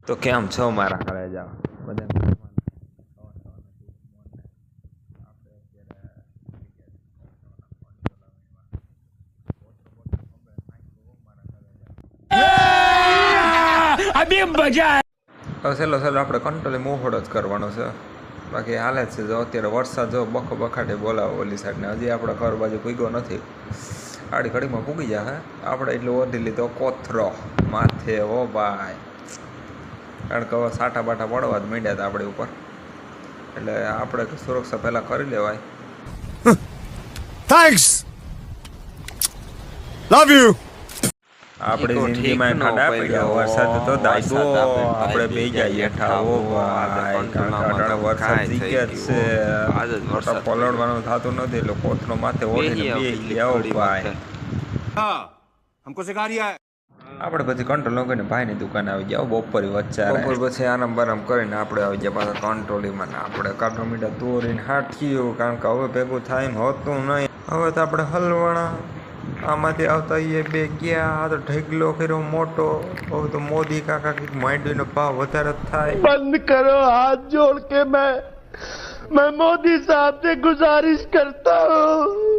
તો કેમ છો મારા ઘરે જાવ બધા अभी मजा હવે છેલ્લો આપણે કંટ્રોલે મોહડો જ કરવાનો છે બાકી હાલે જ છે જો અત્યારે વરસાદ જો બખો બખાટે બોલાવો ઓલી સાઈડને હજી આપણે ઘર બાજુ પૂગ્યો નથી આડી ઘડીમાં પૂગી જાય આપણે એટલું ઓઢી લીધો કોથરો માથે ઓ ભાઈ કારણ કે હવે સાટા બાટા પડવા જ માંડ્યા હતા આપણી ઉપર એટલે આપણે સુરક્ષા પહેલાં કરી લેવાય. Thanks. Love you. આપણી જિંદગીમાં ખાડા પડ્યા વરસાદ તો દાયગો આપણે બે જાય હેઠા ઓ ભાઈ કારણ વરસાદ જીકે જ છે મોટા પલળવાનું થતું નથી એટલે કોથરો માથે ઓઢીને બે ગયા ઓ ભાઈ. हमको सिखा रिया है. આપણે પછી કંટ્રોલ ન કરીને ભાઈની દુકાને આવી ગયા બપોરે વચ્ચે બપોર પછી આરામ બારામ કરીને આપણે આવી ગયા પાછા કંટ્રોલીમાં આપણે કાઢો મીઠા દોરીને હાથીયું કારણ કે હવે ભેગું થાય એમ હોતું નહીં. હવે તો આપણે હલવાણા આમાંથી આવતા એ બે ગયા આ તો ઢગલો કર્યો મોટો હવે તો મોદી કાકા કંઈક માંડવીનો ભાવ વધારે જ થાય. बंद करो हाथ जोड़ के मैं मोदी साहब से गुजारिश करता हूँ.